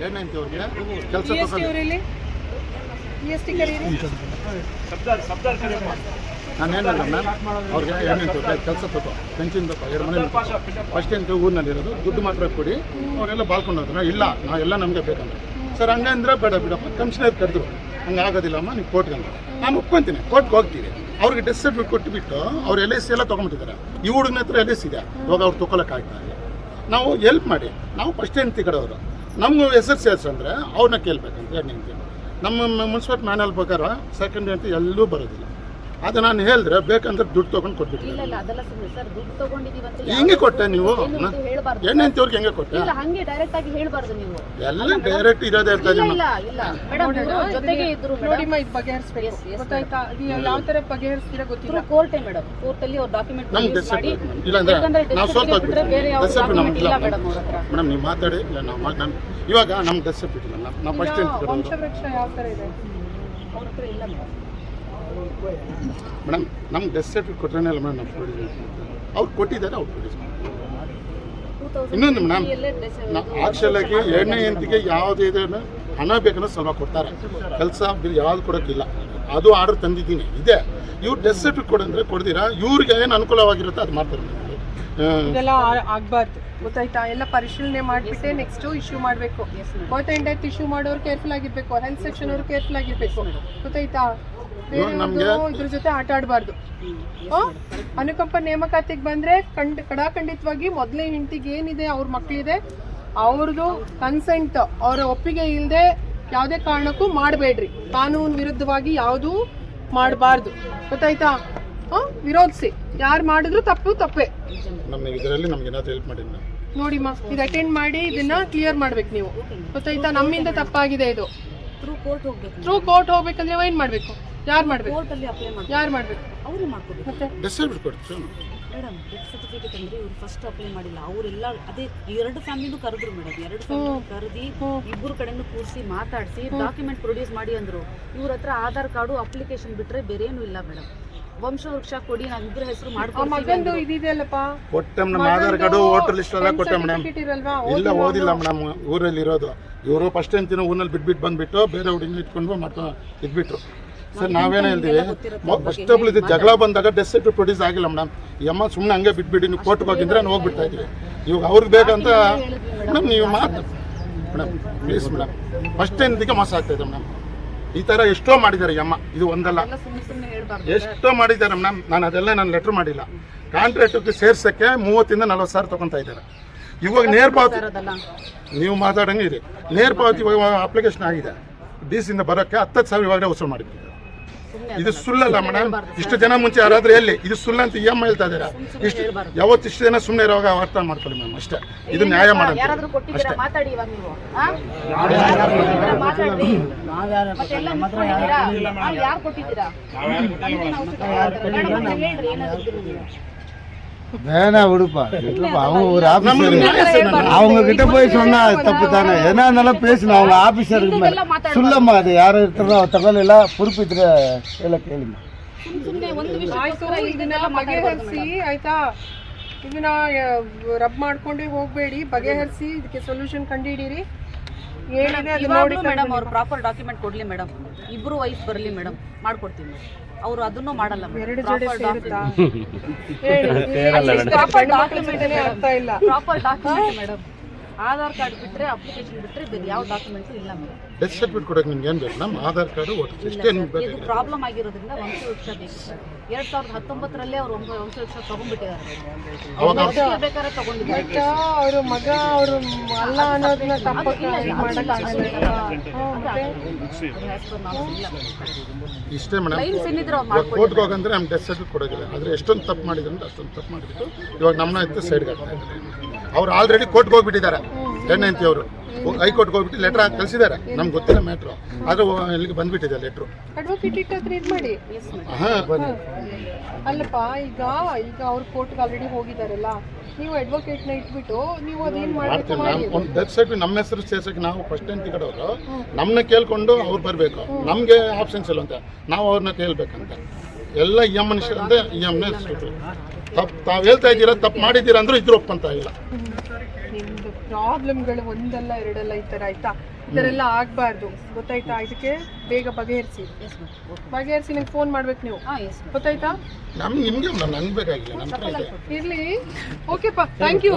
ಹೆಣ್ಣೆಂತಿ ಅವ್ರಿಗೆ ಕೆಲಸ ನಾನೇನಲ್ಲ ಮ್ಯಾಮ್ ಅವ್ರಿಗೆ ಹೆಣ್ಣೆಂತಿ ಕೆಲಸ ತಗೋ ಪೆನ್ಷನ್ ಬೇಕು 2 ಮನೆ ಫಸ್ಟ್ ಎಂತ ಊರಿನಲ್ಲಿರೋದು ದುಡ್ಡು ಮಾತ್ರ ಕೊಡಿ ಅವರೆಲ್ಲ ಬಾಳ್ಕೊಂಡು ಇಲ್ಲ ನಾವೆಲ್ಲ ನಮಗೆ ಬೇಕಂದ್ರೆ ಸರ್ ಹಂಗಂದ್ರೆ ಬೇಡ ಬಿಡಪ್ಪ ಕಮಿಷನರ್ ಕರೆದ್ರು ಹಂಗೆ ಆಗೋದಿಲ್ಲಮ್ಮ ನೀವು ಕೋರ್ಟ್ಗೆ ಅಂದ್ರೆ ನಾನು ಒಪ್ಕೊಂತೀನಿ ಕೋರ್ಟ್ಗೆ ಹೋಗ್ತೀವಿ ಅವ್ರಿಗೆ ಡೆತ್ ಸರ್ಟಿಫಿಕೇಟ್ ಕೊಟ್ಟುಬಿಟ್ಟು ಅವ್ರು LIC ಎಲ್ಲ ತೊಗೊಂಡ್ಬಿಟ್ಟಿದ್ದಾರೆ ಈ ಹುಡುಗನ ಹತ್ರ LIC ಇದೆ ಇವಾಗ ಅವ್ರು ತೊಗೊಳಕ್ಕಾಗ್ತಾ ಇಲ್ಲ ನಾವು ಹೆಲ್ಪ್ ಮಾಡಿ ನಾವು ಫಸ್ಟ್ ಹೆಂಡ್ತಿ ಕಡೆಯವರು ನಮ್ಗೆ ಹೆಸರು ಅಂದರೆ ಅವ್ರನ್ನ ಕೇಳಬೇಕಂತ ಹೆಂಡ್ತಿ ನಮ್ಮ ಮುನ್ಸಿಪಾಲ್ಟಿ ಮ್ಯಾನಲ್ ಪ್ರಕಾರ ಸೆಕೆಂಡ್ ಹೆಂಡ್ತಿ ಎಲ್ಲೂ ಬರೋದಿಲ್ಲ ಅದು ನಾನು ಹೇಳಿದ್ರೆ ಬೇಕಂದ್ರೆ ದುಡ್ಡು ತೊಗೊಂಡು ಕೊಟ್ಬಿಟ್ಟು ಹೆಂಗೆ ಕೊಟ್ಟೆ ನೀವು ಹೆಣ್ಣೆಂತಿಯವ್ರಿಗೆ ಹೆಂಗೆ ಕೊಟ್ಟೆ ಎಲ್ಲ ಡೈರೆಕ್ಟ್ ಇರೋದೇ ಇರ್ತಾರೆ ಇಲ್ಲಾಂದ್ರೆ ನಾವು ಸೋತೋಗ್ಬಿಟ್ಟು ಮೇಡಮ್ ನೀವು ಮಾತಾಡಿ ಇಲ್ಲ ನಾವು ಇವಾಗ ನಮ್ಗೆ ಡೆತ್ ಸರ್ಟಿಫಿಕೇಟ್ ನಾವು ಫಸ್ಟ್ ಮೇಡಮ್ ನಮ್ಗೆ ಡೆತ್ ಸರ್ಟಿಫಿಕೇಟ್ ಕೊಟ್ಟರೆ ಅಲ್ಲ ಮೇಡಮ್ ನಾವು ಪ್ರೊಡ್ಯೂಸ್ ಅವ್ರು ಕೊಟ್ಟಿದ್ದಾರೆ ಅವ್ರು ಪ್ರೊಡ್ಯೂಸ್ ಇನ್ನೊಂದು ಮೇಡಮ್ ಆಕ್ಚುಲಾಗಿ ಎರಡನೇ ಹೆಂಡತಿಗೆ ಯಾವುದೇ ಹಣ ಬೇಕನ್ನೋ ಸ್ವಲ್ಪ ಕೊಡ್ತಾರೆ ಕೆಲಸ ಬಿಲ್ ಯಾವ್ದು ಕೊಡೋಕ್ಕಿಲ್ಲ ಅದು ಆರ್ಡರ್ ತಂದಿದ್ದೀನಿ ಇದೆ ಇವ್ರು ಡೆತ್ ಸರ್ಟಿಫಿಕೇಟ್ ಕೊಡಂದ್ರೆ ಕೊಡ್ದಿರಾ ಇವ್ರಿಗೆ ಏನು ಅನುಕೂಲವಾಗಿರುತ್ತೆ ಅದು ಮಾಡ್ತಾರೆ ಇದೆಲ್ಲ ಆಗ್ಬಾರ್ದು ಗೊತ್ತಾಯ್ತಾ ಎಲ್ಲ ಪರಿಶೀಲನೆ ಮಾಡಿಬಿಟ್ಟೆ ನೆಕ್ಸ್ಟ್ ಇಶ್ಯೂ ಮಾಡಬೇಕು ಗೊತ್ತಾಯ್ತು ಇಶ್ಯೂ ಮಾಡೋರು ಕೇರ್ಫುಲ್ ಆಗಿರ್ಬೇಕು ಹೆಲ್ತ್ ಸೆಕ್ಷನ್ ಅವರು ಕೇರ್ಫುಲ್ ಆಗಿರ್ಬೇಕು ಗೊತ್ತಾಯ್ತಾ ಇದ್ರ ಜೊತೆ ಆಟ ಆಡಬಾರ್ದು ಅನುಕಂಪ ನೇಮಕಾತಿಗೆ ಬಂದ್ರೆ ಖಂಡಿತವಾಗಿ ಮೊದಲೇ ಹೆಂಡತಿಗೆ ಏನಿದೆ ಅವ್ರ ಮಕ್ಕಳಿದೆ ಅವ್ರದ್ದು ಕನ್ಸೆಂಟ್ ಅವರ ಒಪ್ಪಿಗೆ ಇಲ್ಲದೆ ಯಾವುದೇ ಕಾರಣಕ್ಕೂ ಮಾಡಬೇಡ್ರಿ ಕಾನೂನು ವಿರುದ್ಧವಾಗಿ ಯಾವುದೂ ಮಾಡಬಾರ್ದು ಗೊತ್ತಾಯ್ತಾ ವಿರೋಧಿಸಿ ಯಾರು ಮಾಡಿದ್ರು ತಪ್ಪೇ ನೋಡಿಮ್ಮ ಇದು ಅಟೆಂಡ್ ಮಾಡಿ ಇದನ್ನ ಕ್ಲಿಯರ್ ಮಾಡ್ಬೇಕು ನೀವು ಗೊತ್ತಾಯ್ತಾ ನಮ್ಮಿಂದ ತಪ್ಪಾಗಿದೆ ಇದು ಥ್ರೂ ಕೋರ್ಟ್ ಹೋಗ್ಬೇಕಂದ್ರೆ ಏನ್ ಮಾಡ್ಬೇಕು ಯಾರು ಮಾಡ್ಬೇಕು ಯಾರು ಮಾಡ್ಬೇಕು ಮೇಡಮ್ ಡೆತ್ ಸರ್ಟಿಫಿಕೇಟ್ ಅಂದ್ರೆ ಇವ್ರು ಫಸ್ಟ್ ಅಪ್ಲೈ ಮಾಡಿಲ್ಲ ಅವರೆಲ್ಲ ಅದೇ 2 ಫ್ಯಾಮಿಲಿನೂ ಕರೆದ್ರು ಮೇಡಮ್ 2 ಫ್ಯಾಮಿಲಿ ಕರೆದಿ ಇಬ್ಬರು ಕಡೆನೂ ಕೂರಿಸಿ ಮಾತಾಡಿಸಿ ಡಾಕ್ಯುಮೆಂಟ್ ಪ್ರೊಡ್ಯೂಸ್ ಮಾಡಿ ಅಂದ್ರು ಇವ್ರ ಹತ್ರ ಆಧಾರ್ ಕಾರ್ಡು ಅಪ್ಲಿಕೇಶನ್ ಬಿಟ್ರೆ ಬೇರೆ ಏನೂ ಇಲ್ಲ ಮೇಡಮ್ ವಂಶವೃಕ್ಷ ಕೊಡಿ ನಾವು ಇಬ್ಬರ ಹೆಸರು ಆಧಾರ್ ಕಾರ್ಡು ವೋಟರ್ ಲಿಸ್ಟ್ ಎಲ್ಲ ಕೊಟ್ಟೆ ಮೇಡಮ್ ಇಲ್ಲ ಓದಿಲ್ಲ ಮೇಡಮ್ ಊರಲ್ಲಿ ಇರೋದು ಇವರು ಫಸ್ಟ್ ಎಂತಿನ ಊರಲ್ಲಿ ಬಿಟ್ಬಿಟ್ಟು ಬಂದ್ಬಿಟ್ಟು ಬೇರೆ ಹುಡುಗಿ ಇಟ್ಕೊಂಡು ಮಾಡ್ಕೊಂಡು ಇದ್ಬಿಟ್ರು ಸರ್ ನಾವೇನು ಹೇಳ್ತೀವಿ ಫಸ್ಟ್ ಆಫ್ ಇದು ಜಗಳ ಬಂದಾಗ ಡೆತ್ ಸರ್ಟಿಫಿಕೇಟ್ ಪ್ರೊಡ್ಯೂಸ್ ಆಗಿಲ್ಲ ಮೇಡಮ್ ಈ ಅಮ್ಮ ಸುಮ್ಮನೆ ಹಂಗೆ ಬಿಟ್ಬಿಟ್ಟು ನೀವು ಕೋರ್ಟ್ಗೆ ಹೋಗಿದ್ರೆ ನಾವು ಹೋಗ್ಬಿಡ್ತಾ ಇದ್ವಿ ಇವಾಗ ಅವ್ರಿಗೆ ಬೇಕಂತ ಮೇಡಮ್ ನೀವು ಮೇಡಮ್ ಪ್ಲೀಸ್ ಮೇಡಮ್ ಫಸ್ಟ್ ಎಂತಿಗೆ ಮೋಸ ಆಗ್ತಾಯಿದೆ ಮೇಡಮ್ ಈ ಥರ ಎಷ್ಟೋ ಮಾಡಿದ್ದಾರೆ ಈ ಅಮ್ಮ ಇದು ಒಂದಲ್ಲ ಎಷ್ಟೋ ಮಾಡಿದ್ದಾರೆ ಮೇಡಮ್ ನಾನು ಲೆಟ್ರ್ ಮಾಡಿಲ್ಲ ಕಾಂಟ್ರಾಕ್ಟ್ಗೆ ಸೇರ್ಸೋಕ್ಕೆ 30 ಇಂದ 40 ಸಾವಿರ ತೊಗೊತಾ ಇದ್ದಾರೆ ಇವಾಗ ನೇರ ಪಾವತಿ ನೀವು ಮಾತಾಡಂಗೆ ಇದೆ ನೇರ ಪಾವತಿ ಅಪ್ಲಿಕೇಶನ್ ಆಗಿದೆ DC ಬರೋಕ್ಕೆ 10,000 ಇವಾಗಲೇ ವಸೂಲು ಮಾಡಿಬಿಟ್ಟಿದ್ದಾರೆ ಇದು ಸುಳ್ಳಲ್ಲ ಮೇಡಮ್ ಇಷ್ಟು ಜನ ಮುಂಚೆ ಯಾರಾದ್ರೂ ಎಲ್ಲಿ ಇದು ಸುಳ್ಳು ಅಂತ EM ಹೇಳ್ತಾ ಇದ್ದೀರಾ ಇಷ್ಟು ಜನ ಸುಮ್ಮನೆ ಇರುವಾಗ ಅರ್ಥ ಮಾಡ್ಕೊಳ್ಳಿ ಮ್ಯಾಮ್ ಅಷ್ಟೇ ಇದು ನ್ಯಾಯ ಮಾಡೋದು வேணா விடுப்பா அவங்க ஒரு ஆபீசர் அவங்க கிட்ட போய் சொன்னா தப்பு தானே என்ன இருந்தாலும் பேசணும் அவங்க ஆபீசருக்கு மேல சொல்லம்மா அது யாரும் இருக்கிறதோ ತಗೊಳ್ಳಿ ಎಲ್ಲ ಪುರುಪಿದ್ರ ಎಲ್ಲ ಕೇಳಿಮ್ಮ ಇದನ್ನೆಲ್ಲ ಬಗೆಹರಿಸಿ ಆಯ್ತಾ ಇದನ್ನ ರಬ್ ಮಾಡ್ಕೊಂಡೇ ಹೋಗ್ಬೇಡಿ ಬಗೆಹರಿಸಿ ಇದಕ್ಕೆ ಸೊಲ್ಯೂಷನ್ ಕಂಡುಹಿಡೀರಿ ಮೇಡಮ್ ಅವ್ರು ಪ್ರಾಪರ್ ಡಾಕ್ಯುಮೆಂಟ್ ಕೊಡ್ಲಿ ಮೇಡಮ್ ಇಬ್ರು ವೈಫ್ ಬರಲಿ ಮೇಡಮ್ ಮಾಡ್ಕೊಡ್ತೀವಿ ಅವರು ಅದನ್ನು ಮಾಡಲ್ಲ proper document madam Aadhaar card ಬಿಟ್ಟರೆ ಅಪ್ಲಿಕೇಶನ್ ಬಿಟ್ಟರೆ ಬೇರೆ ಯಾವ ಡಾಕ್ಯುಮೆಂಟ್ಸ್ ಇಲ್ಲ ಮೇಡಮ್ ಡೆತ್ ಸರ್ಟಿಫಿಕೇಟ್ ಕೊಡೋಕೆ ನಿಮ್ಗೆ ಏನು ಬೇಕು ನಮ್ಮ ಆಧಾರ್ ಕಾರ್ಡು ಇದು ಪ್ರಾಬ್ಲಮ್ ಆಗಿರೋದ್ರಿಂದ ವಂಶವೃಕ್ಷ ಬೇಕು ಸರ್ 2019 ಅವರು ವಂಶವೃಕ್ಷ ತಗೊಂಡ್ಬಿಟ್ಟಿದ್ದಾರೆ ಬೇಕಾದ್ರೆ ತಗೊಂಡಿದ್ದಾರೆ ಅವರು ಮಗ ಅವರು ಅಲ್ಲ ಅನ್ನೋದನ್ನ ತಪ್ಪಕ್ಕೆ ಇಷ್ಟೇ ಮೇಡಮ್ ಕೋರ್ಟ್ಗೆ ಹೋಗಂದ್ರೆ ನಮ್ಗೆ ಡೆತ್ ಸರ್ಟಿಫಿಕೇಟ್ ಕೊಡೋದಿಲ್ಲ ಆದರೆ ಎಷ್ಟೊಂದು ತಪ್ಪು ಮಾಡಿದ್ರು ಅಂತ ಅಷ್ಟೊಂದು ತಪ್ಪು ಮಾಡಿಬಿಟ್ಟು ಇವಾಗ ನಮ್ಮನ್ನ ಎತ್ತು ಸೈಡ್ಗೆ ಆಗ್ತಾ ಇದ್ದಾರೆ ಅವ್ರು ಆಲ್ರೆಡಿ ಕೋರ್ಟ್ಗೆ ಹೋಗ್ಬಿಟ್ಟಿದ್ದಾರೆ ಹೆಣ್ಣೆಂತಿ ಅವರು ಹೈಕೋರ್ಟ್ಗೆ ಹೋಗ್ಬಿಟ್ಟು ಲೆಟ್ರ್ ಕಳಿಸಿದ್ದಾರೆ ನಮ್ಗೆ ಗೊತ್ತಿಲ್ಲ ಮ್ಯಾಟ್ರು ಆದರೂ ಇಲ್ಲಿಗೆ ಬಂದ್ಬಿಟ್ಟಿದೆ ಲೆಟ್ರು ಅಲ್ಲಪ್ಪ ಈಗ ಅವ್ರು ಕೋರ್ಟ್ಗೆ ಆಲ್ರೆಡಿ ಹೋಗಿದಾರಲ್ಲ ನೀವು ಅಡ್ವೊಕೇಟ್ನ ಇಟ್ಬಿಟ್ಟು ನೀವು ಅದೇನು ಮಾಡ್ತೀವಿ ಒಂದು ಡೆತ್ ಸರ್ಟಿಫಿಕೇಟ್ ನಮ್ಮ ಹೆಸರು ಸೇರ್ಸೋಕ್ಕೆ ನಾವು ಫಸ್ಟ್ ಹೆಂಡತಿ ಕಡೆಯವರು ನಮ್ಮನ್ನ ಕೇಳ್ಕೊಂಡು ಅವ್ರು ಬರಬೇಕು ನಮಗೆ ಆಪ್ಷನ್ಸ್ ಇಲ್ಲ ಅಂತ ನಾವು ಅವ್ರನ್ನ ಕೇಳಬೇಕಂತ ಎಲ್ಲ EM ಮನುಷ್ಯರು ಅಂದರೆ EMನೇ ತಪ್ಪು ತಾವು ಹೇಳ್ತಾ ಇದ್ದೀರಾ ತಪ್ಪು ಮಾಡಿದ್ದೀರಾ ಅಂದರೂ ಇದ್ರು ಒಪ್ಪಂತ ಇಲ್ಲ ಪ್ರಾಬ್ಲಮ್ಗಳು ಒಂದಲ್ಲ ಎರಡಲ್ಲ ಈ ಥರ ಆಯ್ತಾ, ಇದರೆಲ್ಲ ಆಗಬಾರ್ದು ಗೊತ್ತಾಯ್ತಾ. ಇದಕ್ಕೆ ಬೇಗ ಬಗೆಹರಿಸಿ ಎಸ್ ಮೇಡಮ್. ಬಗೆಹರಿಸಿ ನಂಗೆ ಫೋನ್ ಮಾಡ್ಬೇಕು ನೀವು, ಹಾಂ ಎಸ್ ಮೇಡಮ್. ಗೊತ್ತಾಯ್ತಾ. ನಿಮ್ಗೆ ನಂಗೆ ಬೇಕಾಗಿಲ್ಲ, ನಮ್ಮ ಹತ್ರ ಇದೆ. ಇರ್ಲಿ, ಓಕೆಪ್ಪ, ಥ್ಯಾಂಕ್ ಯು.